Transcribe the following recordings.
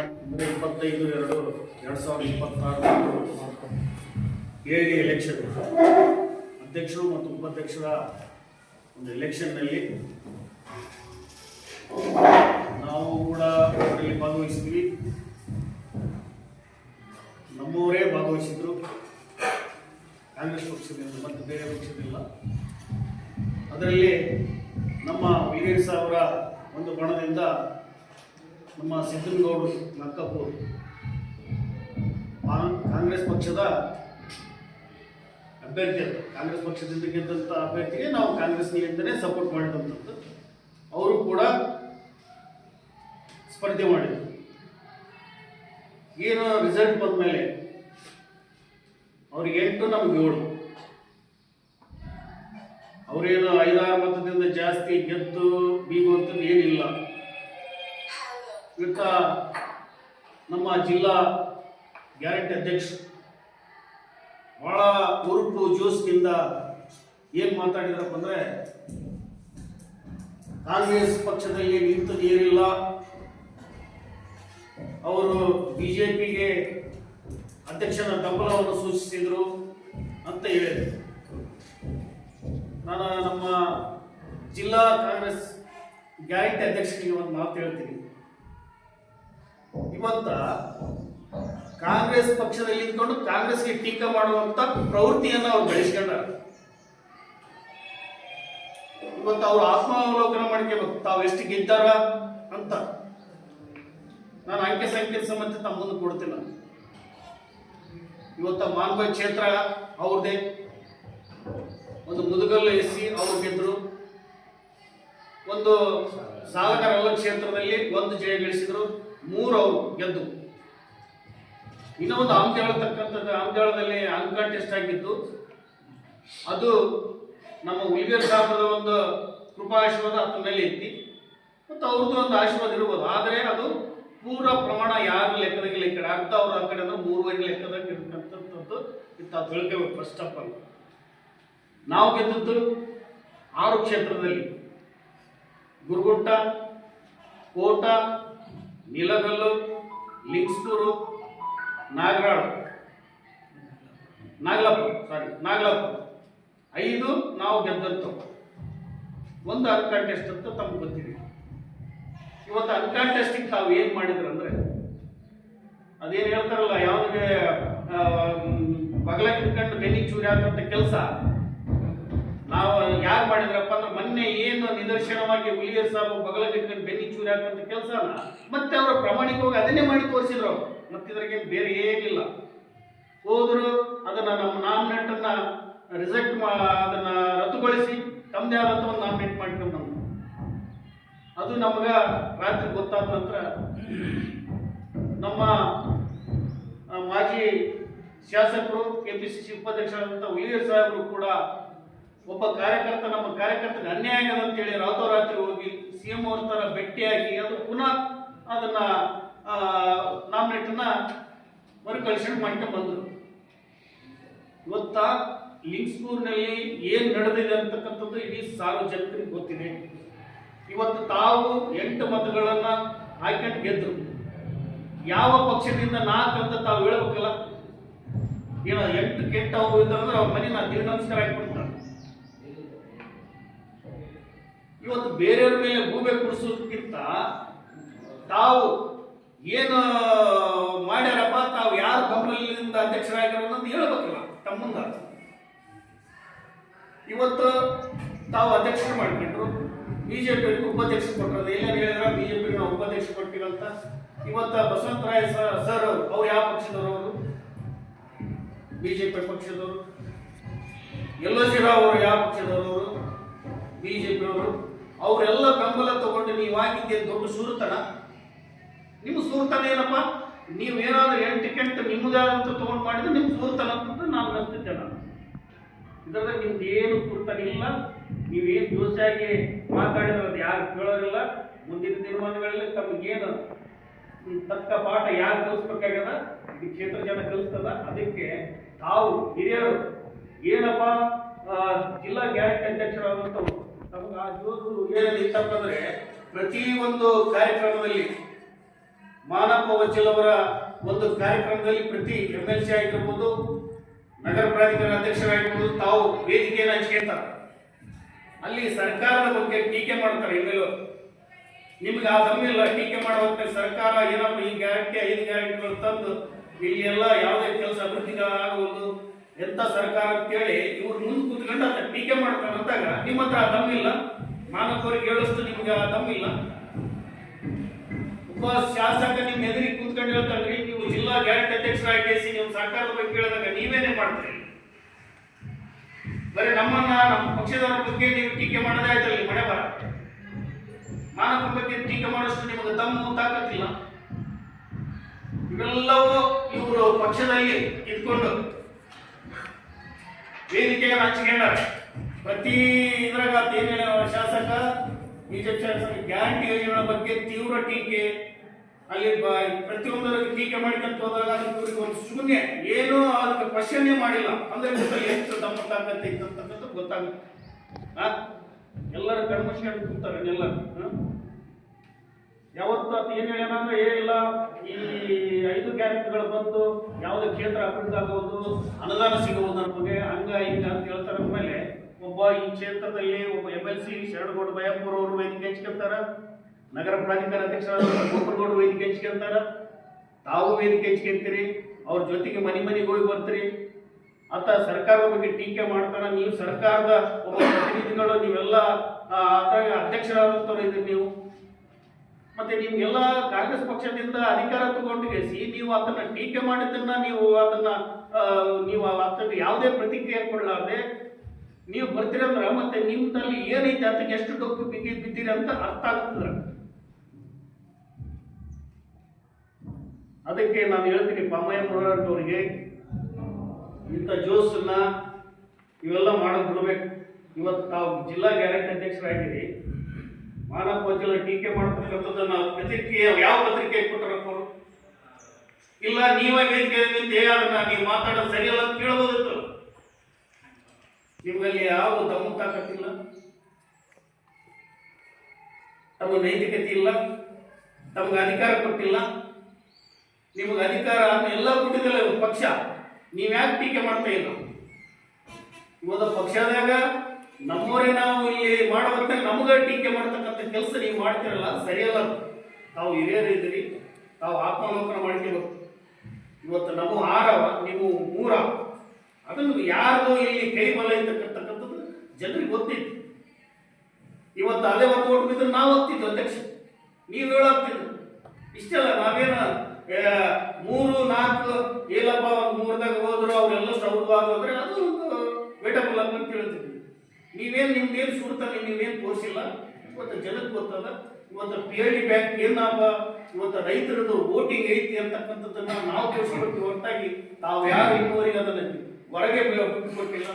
ಅಂದರೆ 25/2/2026 ಏಳಿಗೆ ಎಲೆಕ್ಷನ್ ಅಧ್ಯಕ್ಷರು ಮತ್ತು ಉಪಾಧ್ಯಕ್ಷರ ಒಂದು ಎಲೆಕ್ಷನ್ನಲ್ಲಿ ನಾವು ಕೂಡ ಅದರಲ್ಲಿ ಭಾಗವಹಿಸಿದ್ವಿ. ನಮ್ಮವರೇ ಭಾಗವಹಿಸಿದ್ರು, ಕಾಂಗ್ರೆಸ್ ಪಕ್ಷದಿಂದ ಮತ್ತು ಬೇರೆ ಪಕ್ಷದಿಲ್ಲ. ಅದರಲ್ಲಿ ನಮ್ಮ ವೀರೇಶ್ ಅವರ ಒಂದು ಬಣದಿಂದ ನಮ್ಮ ಸಿದ್ದನಗೌಡರು ನಕ್ಕಪೂರ್ ಕಾಂಗ್ರೆಸ್ ಪಕ್ಷದ ಅಭ್ಯರ್ಥಿ, ಕಾಂಗ್ರೆಸ್ ಪಕ್ಷದಿಂದ ಗೆದ್ದಂಥ ಅಭ್ಯರ್ಥಿಗೆ ನಾವು ಕಾಂಗ್ರೆಸ್ನಿಂದಲೇ ಸಪೋರ್ಟ್ ಮಾಡಿದಂಥದ್ದು. ಅವರು ಕೂಡ ಸ್ಪರ್ಧೆ ಮಾಡಿದರು. ಏನು ರಿಸಲ್ಟ್ ಬಂದ ಮೇಲೆ ಅವ್ರಿಗೆ 8 ನಮ್ಗೆ 7. ಅವರೇನು 5-6 ಮತದಿಂದ ಜಾಸ್ತಿ ಗೆದ್ದು ಬೀಗುವಂಥದ್ದು ಏನಿಲ್ಲ. ಇವತ್ತ ನಮ್ಮ ಜಿಲ್ಲಾ ಗ್ಯಾರಂಟಿ ಅಧ್ಯಕ್ಷರು ಬಹಳ ಉರುಪು ಜೋಸ್ನಿಂದ ಏನು ಮಾತಾಡಿದ್ರಪ್ಪ ಅಂದರೆ, ಕಾಂಗ್ರೆಸ್ ಪಕ್ಷದಲ್ಲಿ ನಿಂತದ್ದು ಏನಿಲ್ಲ, ಅವರು ಬಿಜೆಪಿಗೆ ಅಧ್ಯಕ್ಷನ ಬೆಂಬಲವನ್ನು ಸೂಚಿಸಿದರು ಅಂತ ಹೇಳಿದರು. ನಾನು ನಮ್ಮ ಜಿಲ್ಲಾ ಕಾಂಗ್ರೆಸ್ ಗ್ಯಾರಂಟಿ ಅಧ್ಯಕ್ಷರಿಗೆ ಒಂದು ಮಾತು ಹೇಳ್ತೀನಿ. ಇವತ್ತ ಕಾಂಗ್ರೆಸ್ ಪಕ್ಷದಲ್ಲಿ ಇದ್ಕೊಂಡು ಕಾಂಗ್ರೆಸ್ಗೆ ಟೀಕೆ ಮಾಡುವಂತ ಪ್ರವೃತ್ತಿಯನ್ನು ಅವ್ರು ಬೆಳೆಸ್ಕೊಂಡಾರ. ಇವತ್ತು ಅವ್ರು ಆತ್ಮಾವಲೋಕನ ಮಾಡ್ಕೋಬೇಕು, ತಾವು ಎಷ್ಟು ಗೆದ್ದಾರ ಅಂತ. ನಾನು ಅಂಕೆ ಸಂಖ್ಯೆ ಸಮೇತ ತಮ್ಮ ಮುಂದೆ ಕೊಡ್ತೀನಿ. ಇವತ್ತ ಮಾನ್ಬಾಯಿ ಕ್ಷೇತ್ರ ಅವ್ರದೇ, ಒಂದು ಮುದುಗಲ್ಲು ಎಸ್ ಸಿ ಅವ್ರು ಗೆದ್ರು, ಒಂದು ಸಾಲಗಾರಲ್ಲ ಕ್ಷೇತ್ರದಲ್ಲಿ 1 ಜಯ ಗಳಿಸಿದ್ರು, 3 ಅವರು ಗೆದ್ದು. ಇನ್ನೂ ಒಂದು ಆಮದೇಳತಕ್ಕಂಥದ್ದು, ಆಮದೇಳದಲ್ಲಿ ಅಂಕ ಟೆಸ್ಟ್ ಆಗಿದ್ದು, ಅದು ನಮ್ಮ ಉಳಿಗೇರ್ ಸಾಹೇಬರ ಒಂದು ಕೃಪಾ ಆಶೀರ್ವಾದ ಅದ್ರ ಮೇಲೆ ಐತಿ, ಮತ್ತು ಅವ್ರದ್ದು ಒಂದು ಆಶೀರ್ವಾದ ಇರ್ಬೋದು. ಆದರೆ ಅದು ಪೂರ ಪ್ರಮಾಣ ಯಾರ ಲೆಕ್ಕದಾಗಿಲ್ಲ. ಈ ಕಡೆ ಅರ್ಧ ಅವ್ರ ಆ ಕಡೆ ಅಂದ್ರೆ 3/5 ಲೆಕ್ಕದಾಗ ಇರ್ತಕ್ಕಂಥದ್ದು ಇತ್ತು. ಅದು ತಿಳ್ಕೋಬೇಕು ಫಸ್ಟ್ ಆಫ್ ಆಲ್. ನಾವು ಗೆದ್ದದ್ದು 6 ಕ್ಷೇತ್ರದಲ್ಲಿ: ಗುರುಗುಂಟ, ಕೋಟ, ನೀಲಗಲ್ಲು, ಲಿಂಗ್ಸ್ಪೂರು, ನಾಗಲಾಪುರ 5 ನಾವು ಗೆದ್ದಂಥವು. ಒಂದು ಅನ್ಕಾಂಟೆಸ್ಟ್ ಅಂತ ತಮ್ಗೆ ಗೊತ್ತಿದೆ. ಇವತ್ತು ಅನ್ಕಾಂಟೆಸ್ಟಿಗೆ ತಾವು ಏನು ಮಾಡಿದ್ರು ಅಂದರೆ, ಅದೇನು ಹೇಳ್ತಾರಲ್ಲ, ಯಾವುದೇ ಬಗಲ ಕಿತ್ಕೊಂಡು ಬೆನ್ನಿಗೆ ಚೂರಿ ಹಾಕಂತ ಕೆಲಸ ನಾವು ಯಾರು ಮಾಡಿದ್ರಪ್ಪ ಅಂದ್ರೆ, ಮೊನ್ನೆ ಏನು ನಿದರ್ಶನವಾಗಿ ಉಳಿಗೇರ್ ಸಾಹೇಬ್ ಬಗಲ ಕಿತ್ಕೊಂಡು ಬೆನ್ನಿಗೆ ಚೂರಿ ಹಾಕಂತ ಕೆಲಸನ ಮತ್ತೆ ಅವರು ಪ್ರಾಮಾಣಿಕವಾಗಿ ಅದನ್ನೇ ಮಾಡಿ ತೋರಿಸಿದ್ರು. ಅವರು ಮತ್ತಿದ್ರಾಗೆ ಬೇರೆ ಏನಿಲ್ಲ. ಹೋದ್ರು ಅದನ್ನ ನಮ್ಮ ನಾಮಿನೇಟನ್ನ ರಿಜೆಕ್ಟ್ ಅದನ್ನ ರದ್ದುಗೊಳಿಸಿ ತಮ್ಮದೇ ಆದಂಥ ಒಂದು ನಾಮಿನೇಟ್ ಮಾಡ್ಕೊಂಡು ನಮ್ಗೆ ಅದು ನಮ್ಗೆ ರಾತ್ರಿ ಗೊತ್ತಾದ ನಂತರ ನಮ್ಮ ಮಾಜಿ ಶಾಸಕರು KPCC ಉಪಾಧ್ಯಕ್ಷರಾದಂಥ ಉಳಿಗೇರ್ ಸಾಹೇಬರು ಕೂಡ ಒಬ್ಬ ಕಾರ್ಯಕರ್ತ, ನಮ್ಮ ಕಾರ್ಯಕರ್ತರಿಗೆ ಅನ್ಯಾಯ ಆಗಿದೆ ಅಂತೇಳಿ ರಾತ್ರೋರಾತ್ರಿ ಹೋಗಿ CM ಅವ್ರ ಥರ ಭೇಟಿಯಾಗಿ ಅದು ಪುನಃ ಅದನ್ನ ನಾಮಿನೇಟನ್ನ ಮರುಕಳಿಸ್ಕೊಂಡು ಮಾಡ್ಕೊಂಡು ಬಂದರು. ಇವತ್ತ ಲಿಂಗ್ಸ್ಪೂರ್ನಲ್ಲಿ ಏನು ನಡೆದಿದೆ ಅಂತಕ್ಕಂಥದ್ದು ಇಡೀ ಸಾರ್ವಜನಿಕರಿಗೆ ಗೊತ್ತಿದೆ. ಇವತ್ತು ತಾವು 8 ಮತಗಳನ್ನ ಹಾಕೊಂಡು ಗೆದ್ರು. ಯಾವ ಪಕ್ಷದಿಂದ 4 ಅಂತ ತಾವು ಹೇಳ್ಬೇಕಲ್ಲ. ಏನೋ 8 ಕೆಟ್ಟ ಅವರು ಇದ್ದಾರಂದ್ರೆ ಅವ್ರ ಮನೆ ನಾನು ದೇವ್ರ ನಮಸ್ಕಾರ ಹಾಕ್ಬಿಡ್ತಾರೆ. ಇವತ್ತು ಬೇರೆಯವ್ರ ಮೇಲೆ ಗೂಬೆ ಕುಡಿಸೋದಕ್ಕಿಂತ ತಾವು ಏನು ಮಾಡ್ಯಾರಪ್ಪ, ತಾವು ಯಾರು ಬೆಂಬಲದಿಂದ ಅಧ್ಯಕ್ಷರಾಗಿರೋ ಅನ್ನೋದು ಹೇಳ್ಬೇಕಲ್ಲ ತಮ್ಮ ಮುಂದ. ಇವತ್ತು ತಾವು ಅಧ್ಯಕ್ಷರು ಮಾಡ್ಕೊಂಡ್ರು, ಬಿಜೆಪಿಯವರಿಗೆ ಉಪಾಧ್ಯಕ್ಷ ಕೊಟ್ಟರು. ಎಲ್ಲರೂ ಹೇಳಿದ್ರ ಬಿಜೆಪಿಗೆ ನಾವು ಉಪಾಧ್ಯಕ್ಷ ಕೊಟ್ಟಿರಂತ. ಇವತ್ತು ಬಸವಂತರಾಯ ಸರ್ ಅವ್ರು ಯಾವ ಪಕ್ಷದವರು? ಅವರು ಬಿಜೆಪಿ ಪಕ್ಷದವರು. LOC ರಾವ್ ಅವರು ಯಾವ ಪಕ್ಷದವರು? ಅವರು ಬಿಜೆಪಿ ಅವರು. ಅವರೆಲ್ಲ ಬೆಂಬಲ ತಗೊಂಡು ನೀವು ಆಗಿದ್ದೆ ದೊಡ್ಡ ಸೂರ್ತನ. ನಿಮ್ಮ ಸೂರ್ತನ ಏನಪ್ಪ? ನೀವೇನಾದ್ರೂ 8 ಟಿಕೆಟ್ ನಿಮ್ಮದಾದಂತ ತಗೊಂಡು ಮಾಡಿದ್ರೆ ನಿಮ್ಮ ಸೂರ್ತನ ಅಂತ ನಾನು ಅನಿಸ್ತಿದ್ದೆ. ನಾನು ಇದರಲ್ಲಿ ನಿಮ್ದು ಏನು ಸೂರ್ತನ ಇಲ್ಲ. ನೀವೇನು ದೋಷಿಯಾಗಿ ಮಾತಾಡಿದ್ರೆ ಅದು ಯಾರು ಕೇಳೋದಿಲ್ಲ. ಮುಂದಿನ ದಿನಮಾನಗಳಲ್ಲಿ ತಮಗೇನು ತಕ್ಕ ಪಾಠ ಯಾರು ಕಲಿಸ್ಬೇಕಾಗ್ಯದ ಇದು ಕ್ಷೇತ್ರ ಜನ ಕಲಿಸ್ತದ. ಅದಕ್ಕೆ ತಾವು ಹಿರಿಯರು ಏನಪ್ಪ ಜಿಲ್ಲಾ ಗ್ಯಾರಂಟಿ ಅಧ್ಯಕ್ಷರಾದಂಥವು ತಮಗೆ ಆ ಜೋರು ಏನಿತ್ತಪ್ಪ ಅಂದರೆ, ಪ್ರತಿ ಒಂದು ಕಾರ್ಯಕ್ರಮದಲ್ಲಿ ಮಾನಪ್ಪ ವಜ್ಜಲ್ ಅವರ ಒಂದು ಕಾರ್ಯಕ್ರಮದಲ್ಲಿ ಪ್ರತಿ MLC ಆಗಿರ್ಬೋದು, ನಗರ ಪ್ರಾಧಿಕಾರ ಅಧ್ಯಕ್ಷರಾಗಿರ್ಬೋದು, ತಾವು ವೇದಿಕೆಯನ್ನು ಹಂಚ್ಕೊಳ್ತಾರೆ. ಅಲ್ಲಿ ಸರ್ಕಾರದ ಬಗ್ಗೆ ಟೀಕೆ ಮಾಡ್ತಾರೆ. MLA ನಿಮ್ಗೆ ಆ ದಮ್ಮಿಲ್ಲ ಟೀಕೆ ಮಾಡುವಂತೆ. ಸರ್ಕಾರ ಏನಪ್ಪ ಈ ಗ್ಯಾರಂಟಿ 5 ಗ್ಯಾರಂಟಿಗಳು ತಂದು ಇಲ್ಲಿ ಎಲ್ಲ ಯಾವುದೇ ಕೆಲಸ ಅಭಿವೃದ್ಧಿಗಾಗುವುದು ಎಂತ ಸರ್ಕಾರ ಕೇಳಿ ಇವ್ರು ಮುಂದೆ ಕೂತ್ಕೊಂಡು ಅಂತ ಟೀಕೆ ಮಾಡ್ತಾರೆ ಅಂದಾಗ ನಿಮ್ಮ ಹತ್ರ ಆ ದಮ್ಮಿಲ್ಲ. ಮಾನವರಿಗೆ ಹೇಳೋಷ್ಟು ನಿಮ್ಗೆ ಆ ದಮ್ಮಿಲ್ಲ. ಒಬ್ಬ ಶಾಸಕ ನಿಮ್ ಎದುರಿಗೆ ಕೂತ್ಕೊಂಡು ಹೇಳ್ತಾರ್ರಿ, ನೀವು ಜಿಲ್ಲಾ ಗ್ಯಾರಂಟಿ ಅಧ್ಯಕ್ಷರಾಗಿ ನೀವು ಸರ್ಕಾರದ ಬಗ್ಗೆ ಕೇಳಿದಾಗ ನೀವೇನೇ ಮಾಡ್ತೀರಿ? ಬರೀ ನಮ್ಮ ಪಕ್ಷದವರ ಬಗ್ಗೆ ನೀವು ಟೀಕೆ ಮಾಡೋದೇ ಆಯ್ತಲ್ಲ ಮನೆ ಬರ. ಮಾನವ ಬಗ್ಗೆ ಟೀಕೆ ಮಾಡೋಷ್ಟು ನಿಮಗೆ ದಮ್ಮು ತಾಕತ್ತಿಲ್ಲ. ಇವೆಲ್ಲವೂ ಇವರು ಪಕ್ಷದಲ್ಲಿ ಇದ್ಕೊಂಡು ವೇದಿಕೆಯನ್ನು ಹಂಚಿಕೊಂಡಾರೆ. ಪ್ರತಿ ಇದ್ರಾಗ ಶಾಸಕ ಬಿಜೆಪಿ ಶಾಸಕ ಗ್ಯಾರಂಟಿ ಯೋಜನೆಗಳ ಬಗ್ಗೆ ತೀವ್ರ ಟೀಕೆ, ಅಲ್ಲಿ ಪ್ರತಿಯೊಂದರ ಟೀಕೆ ಮಾಡಿಕೊಂತ ಹೋದಾಗ ಅದಕ್ಕೆ ಒಂದು ಶೂನ್ಯ ಏನು ಅದಕ್ಕೆ ಕ್ವಶನ್ನೇ ಮಾಡಿಲ್ಲ ಅಂದ್ರೆ ಎಷ್ಟು ತಮ್ಮ ತಾಕತ್ತೆ ಇತ್ತಂತಕ್ಕಂಥ ಗೊತ್ತಾಗುತ್ತೆ. ಎಲ್ಲರ ಕಣ್ಮುಚ್ಕೊಂಡು ಕೂತಾರೆ ಎಲ್ಲರೂ. ಯಾವತ್ತು ಅದು ಏನ್ ಹೇಳ್ಯಾನ ಅಂದ್ರೆ ಏನಿಲ್ಲ, ಈ 5 ಗ್ಯಾರಂಟಿಗಳು ಬಂದು ಯಾವುದೇ ಕ್ಷೇತ್ರ ಅಭಿವೃದ್ಧಿ ಆಗುವುದು, ಅನುದಾನ ಸಿಗುವುದು ನಮಗೆ ಹಂಗ ಹಿಂಗ ಅಂತ ಹೇಳ್ತಾರ. ಮೇಲೆ ಒಬ್ಬ ಈ ಕ್ಷೇತ್ರದಲ್ಲಿ ಒಬ್ಬ MLC ಶರಣಗೌಡ ಬಯಾಪುರ ಅವರು ವೇದಿಕೆ ಹಂಚ್ಕೊಂತಾರ, ನಗರ ಪ್ರಾಧಿಕಾರ ಅಧ್ಯಕ್ಷರಾದ ಗೋಪಗೌಡ ವೇದಿಕೆ ಹಂಚ್ಕೊಂತಾರ, ತಾವು ವೇದಿಕೆ ಹಂಚ್ಕೊಂತೀರಿ, ಅವ್ರ ಜೊತೆಗೆ ಮನೆಗೆ ಹೋಗಿ ಬರ್ತೀರಿ ಅಂತ ಸರ್ಕಾರದ ಬಗ್ಗೆ ಟೀಕೆ ಮಾಡ್ತಾರ. ನೀವು ಸರ್ಕಾರದ ಒಬ್ಬ ಪ್ರತಿನಿಧಿಗಳು, ನೀವೆಲ್ಲ ಅಧ್ಯಕ್ಷರಾದಂಥವ್ರು ಇದ್ರಿ ನೀವು. ಮತ್ತೆ ನಿಮ್ಗೆಲ್ಲ ಕಾಂಗ್ರೆಸ್ ಪಕ್ಷದಿಂದ ಅಧಿಕಾರ ತಗೊಂಡಿಗೆಸಿ ನೀವು ಅದನ್ನ ಟೀಕೆ ಮಾಡಿದ್ದನ್ನ ನೀವು ಅದನ್ನ ಯಾವುದೇ ಪ್ರತಿಕ್ರಿಯೆ ಕೊಡಲಾರ್ದೆ ನೀವು ಬರ್ತೀರಂದ್ರ ಮತ್ತೆ ನಿಮ್ದಲ್ಲಿ ಏನೈತೆ ಅದಕ್ಕೆ ಎಷ್ಟು ಡೊಕ್ಕು ಬಿದ್ದೀರಿ ಅಂತ ಅರ್ಥ ಆಗ್ತದ. ಅದಕ್ಕೆ ನಾನು ಹೇಳ್ತೀನಿ ಪಾಮಯ್ಯ ಮುರಾರ್ಜಿ ಅವರಿಗೆ, ಇಂಥ ಜೋಸನ್ನ ಇವೆಲ್ಲ ಮಾಡೋದು ಬಿಡಬೇಕು. ಇವತ್ತು ತಾವು ಜಿಲ್ಲಾ ಗ್ಯಾರಂಟಿ ಅಧ್ಯಕ್ಷರಾಗಿರಿ, ಮಾನವ ವಜ್ಜಲ್ ಟೀಕೆ ಮಾಡತಕ್ಕಂಥದ್ದನ್ನ ಪ್ರತಿಕ್ರಿಯೆ ಯಾವ ಪತ್ರಿಕೆ ಕೊಟ್ಟರಪ್ಪರು ಇಲ್ಲ, ನೀವೇ ವೇದಿಕೆ ಅದನ್ನ ನೀವು ಮಾತಾಡೋದು ಸರಿಯಲ್ಲ ಅಂತ ಕೇಳಬಹುದಿತ್ತು. ನಿಮ್ಮಲ್ಲಿ ಯಾವುದು ದಮ್ಮು ತಾಕತ್ತಿಲ್ಲ, ತಮ್ಮ ನೈತಿಕತೆ ಇಲ್ಲ, ತಮಗೆ ಅಧಿಕಾರ ಕೊಟ್ಟಿಲ್ಲ. ನಿಮಗೆ ಅಧಿಕಾರ ಎಲ್ಲ ಕೊಟ್ಟಿದ್ದಲ್ಲ ಪಕ್ಷ, ನೀವ್ಯಾಕೆ ಟೀಕೆ ಮಾಡ್ತಾ ಇಲ್ಲ? ಇವತ್ತು ಪಕ್ಷದಾಗ ನಮ್ಮವರೇ ನಾವು ಇಲ್ಲಿ ಮಾಡುವಂತ ನಮಗ ಟೀಕೆ ಮಾಡ್ತಕ್ಕಂಥ ಕೆಲಸ ನೀವು ಮಾಡ್ತಿರಲ್ಲ, ಸರಿಯಲ್ಲ. ತಾವು ಹಿರಿಯರಿದ್ದೀರಿ, ತಾವು ಆತ್ಮಾವಲೋಕನ ಮಾಡ್ಕೋಬೇಕು. ಇವತ್ತು ನಮ್ಮ 6 ನೀವು 3, ಅದನ್ನು ಯಾರ್ದು ಇಲ್ಲಿ ಕೈ ಬಲ ಇರ್ತಕ್ಕಂಥದ್ದು ಜನರಿಗೆ ಗೊತ್ತಿತ್ತು. ಇವತ್ತು ಅದೇ ಒಂದು ಓಟ್ ಬಿದ್ದರೆ ನಾವು ಹೋಗ್ತಿದ್ವಿ ಅಧ್ಯಕ್ಷ, ನೀವು ಹೇಳಾಗ್ತಿದ್ರು. ಇಷ್ಟೆಲ್ಲ ನಾವೇನ 3, 4 ಏನಪ್ಪ ಒಂದು 3ದಾಗ ಹೋದ್ರು ಅವರೆಲ್ಲಷ್ಟು ಅವ್ರದ್ದು ಹೋದ್ರೆ ಅದು ಒಂದು ವೇಟಬಲ್ ಅಂತ ಹೇಳ್ತಿದ್ವಿ. ನೀವೇನು ನಿಮ್ದೇನು ಸುಡ್ತಾರೆ, ನೀವೇನು ತೋರಿಸಿಲ್ಲ. ಇವತ್ತು ಜನಕ್ಕೆ ಗೊತ್ತದ. ಇವತ್ತು PLD ಬ್ಯಾಂಕ್ ಏನಪ್ಪ, ಇವತ್ತು ರೈತರದ್ದು ವೋಟಿಂಗ್ ಐತಿ ಅಂತಕ್ಕಂಥದ್ದನ್ನ ನಾವು ತೋರಿಸ್ಬೇಕು ಹೊರತಾಗಿ ತಾವು ಯಾರು ಇನ್ನೂವರೆಗೆ ಅದನ್ನ ಹೊರಗೆ ಬಿಟ್ಟುಕೊಟ್ಟಿಲ್ಲ.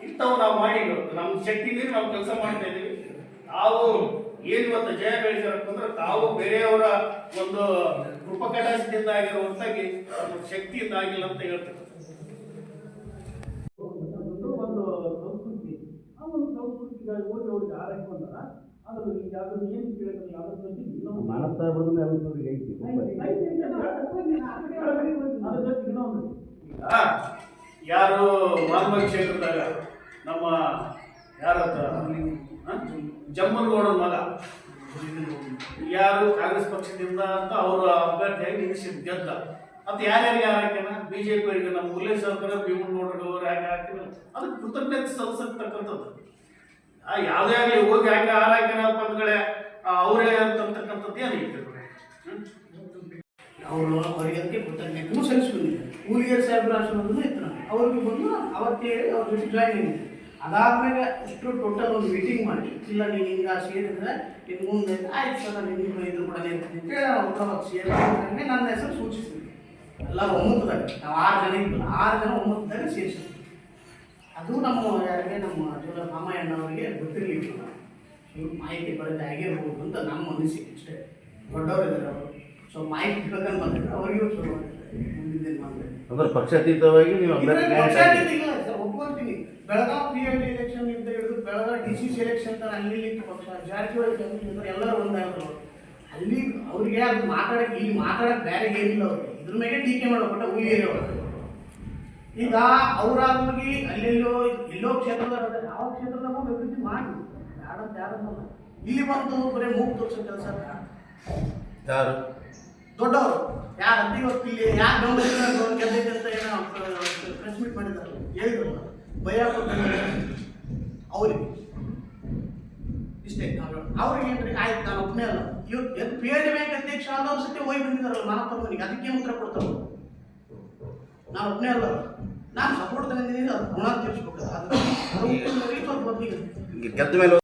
ಇಂಥವು ನಾವು ಮಾಡಿ ನಮ್ಮ ಶಕ್ತಿ ಮೀರಿ ನಾವು ಕೆಲಸ ಮಾಡ್ತಾ ಇದ್ದೀವಿ. ತಾವು ಏನು ಇವತ್ತು ಜಯ ಗಳಿಸಿರಪ್ಪ ಅಂದ್ರೆ ತಾವು ಬೇರೆಯವರ ಒಂದು ಕೃಪಕಟಾಶದಿಂದ ಆಗಿರೋ ಹೊರತಾಗಿ ಶಕ್ತಿಯಿಂದ ಆಗಿಲ್ಲ ಅಂತ ಹೇಳ್ತಾರೆ. ಒಂದು ಸಂಸ್ಕೃತಿ, ಆ ಒಂದು ಸಂಸ್ಕೃತಿಗಾಗಿ ಹೋಗಿ ಅವ್ರಿಗೆ ಆರೈಕೆ ಬಂದಾರ. ಅದ್ರಲ್ಲಿ ಅದನ್ನು ಏನು ಕೇಳಿದ್ರಲ್ಲ ಅದ್ರ ಜೊತೆಗೆ ಮಾನವ ಎಲ್ಲರಿಗೆ ಐತಿ. ಅದ್ರ ಜೊತೆಗೆ ಇನ್ನೊಂದು, ಯಾರು ಮಾನವ ಕ್ಷೇತ್ರದಾಗ ನಮ್ಮ ಯಾರ ಜಮ್ಮನಗೌಡ ಮಗ ಯಾರು ಕಾಂಗ್ರೆಸ್ ಪಕ್ಷದಿಂದ ಅಂತ ಅವರು ಅಭ್ಯರ್ಥಿಯಾಗಿ ನಿಲ್ಲಿಸಿದ ಗೆದ್ದ ಅಂತ ಯಾರ್ಯಾರಿಗೆ ಆರೈಕೆನ BJP ಅವರಿಗೆ ನಮ್ಮ ಮುಲ್ಲೇಶ್ ಸರ್ಕಾರ ಭೀಮನಗೌಡರು ಯಾಕೆ ಹಾಕಿದ್ರು ಅದಕ್ಕೆ ಕೃತಜ್ಞತೆ ಸಲ್ಲಿಸತಕ್ಕಂಥದ್ದು. ಯಾವುದೇ ಆಗಲಿ ಹೋಗಿ ಯಾಕೆ ಆರೈಕೆನ ಬಂದ್ಗಳೇ ಅವರೇ ಅಂತಕ್ಕಂಥದ್ದು ಏನೈತೆ ಅವರು ಅವರಿಗೆ ಕೃತಜ್ಞತೆನೂ ಸಲ್ಲಿಸ್ಕೊಂಡಿದ್ದಾರೆ. ಊರಿಗೆ ಸಾಹೇಬ್ರ ಆಶ್ರಮದಲ್ಲೂ ಇತ್ತು, ಅವ್ರಿಗೆ ಬಂದು ಅವತ್ತೇ ಅವ್ರ ಜೊತೆ ಜಾಯಿನ್ ಆಗಿದ್ದೆ. ಅದಾದ್ಮೇಲೆ ಇಷ್ಟು ಟೋಟಲ್ ಒಂದು ಮೀಟಿಂಗ್ ಮಾಡಿ, ಇಲ್ಲ ನೀನು ಹಿಂಗೆ ಸೇರಿದ್ರೆ ಇನ್ನು ಮುಂದೆ ಆಯ್ತು ಸರ್ ನಿನ್ನ ಇದ್ರ ಕೂಡ ಅಂತೇಳಿ ಅವ್ರು ಸೇರಿದ್ರೆ ನನ್ನ ಹೆಸರು ಸೂಚಿಸಿದ್ವಿ. ಎಲ್ಲ ಒಮ್ಮತದಾಗ ನಾವು 6 ಜನ ಇದ್ವಿ, 6 ಜನ ಒಮ್ಮತದಾಗ ಸೇರಿಸಿದ್ವಿ. ಅದು ನಮ್ಮ ಯಾರಿಗೆ ನಮ್ಮ ಜೊತೆ ಮಾಮಯ್ಯಣ್ಣವರಿಗೆ ಗೊತ್ತಿರಲಿಲ್ಲ, ಇವ್ರು ಮಾಹಿತಿ ಪಡೆದ ಆಗಿರ್ಬೋದು ಅಂತ ನಮ್ಮ ಅನಿಸಿಕೆ ಅಷ್ಟೇ. ದೊಡ್ಡವರಿದ್ದಾರೆ ಅವರು, ಸೊ ಮಾಹಿತಿ ತಿಳ್ಕೊಂಡು ಬಂದಿದ್ರು, ಅವರಿಗೂ ಚಲೋ ಅಂದ್ರೆ ಪಕ್ಷಾತೀತವಾಗಿ ನೀವು ಪಕ್ಷಾತೀತ ಇಲ್ಲ ಸರ್, ಒಪ್ಕೊಳ್ತೀನಿ. ಬೆಳಗಾವಿ PLD ಎಲೆಕ್ಷನ್ ಇಂದ ಹಿಡಿದು ಬೆಳಗಾವಿ DC ಎಲೆಕ್ಷನ್ ತರ ಅಲ್ಲಿ ಪಕ್ಷ ಜಾರಕಿಹೊಳಿ ಎಲ್ಲರೂ ಒಂದಾದ್ರು ಅಲ್ಲಿ ಅವ್ರಿಗೆ ಅದು ಮಾತಾಡಕ್ಕೆ ಇಲ್ಲಿ ಮಾತಾಡಕ್ಕೆ ಬೇರೆ ಏನಿಲ್ಲ ಅವ್ರಿಗೆ ಇದ್ರ ಮೇಲೆ ಟೀಕೆ ಮಾಡಬೇಕ ಹುಲಿಗೆ ಈಗ ಅವ್ರಾಗಿ ಅಲ್ಲೆಲ್ಲೋ ಎಲ್ಲೋ ಕ್ಷೇತ್ರದಾಗ ಯಾವ ಕ್ಷೇತ್ರದಾಗ ಹೋಗಿ ಅಭಿವೃದ್ಧಿ ಮಾಡಿ ಯಾರಂತ ಯಾರನ್ನಲ್ಲ ಇಲ್ಲಿ ಬಂದು ಬರೀ ಮೂಗು ತೋರಿಸೋ ಕೆಲಸ ಯಾರು ದೊಡ್ಡವರು ಯಾರಂತ ಇವತ್ತು ಇಲ್ಲಿ ಯಾರು ಗಮನಿಸಿದ ಗೆದ್ದೈತೆ ಅಂತ ಏನೋ ಪ್ರೆಸ್ ಮೀಟ್ ಮಾಡಿದಾರಲ್ಲ ಹೇಳಿದ್ರು ಭಯ ಕೊಟ್ಟ ಅವ್ರಿಗೆ ಇಷ್ಟೇ ಅವ್ರಿಗೆ ಏನ್ರಿ ಆಯ್ತು ನಾನು ಒಬ್ಬನೇ ಅಲ್ಲ ಇವತ್ತು ಪಿ ಎಲ್ ಬ್ಯಾಂಕ್ ಅಧ್ಯಕ್ಷ ಆದವ್ರ ಸತ್ಯ ಹೋಗಿ ಬಂದಿದ್ದಾರಲ್ಲ ಮಾನಪ್ಪ ಮನೆಗೆ ಅದಕ್ಕೆ ಉತ್ತರ ಕೊಡ್ತಾರೆ ನಾನು ಒಬ್ಬನೇ ಅಲ್ಲ ನಾನು ಸಪೋರ್ಟ್ ತಂದಿದ್ದೀನಿ ಅದು ಗುಣ ತೀರಿಸ್ಬೇಕು ಅದು ಸ್ವಲ್ಪ ಗೆದ್ದ ಮೇಲೆ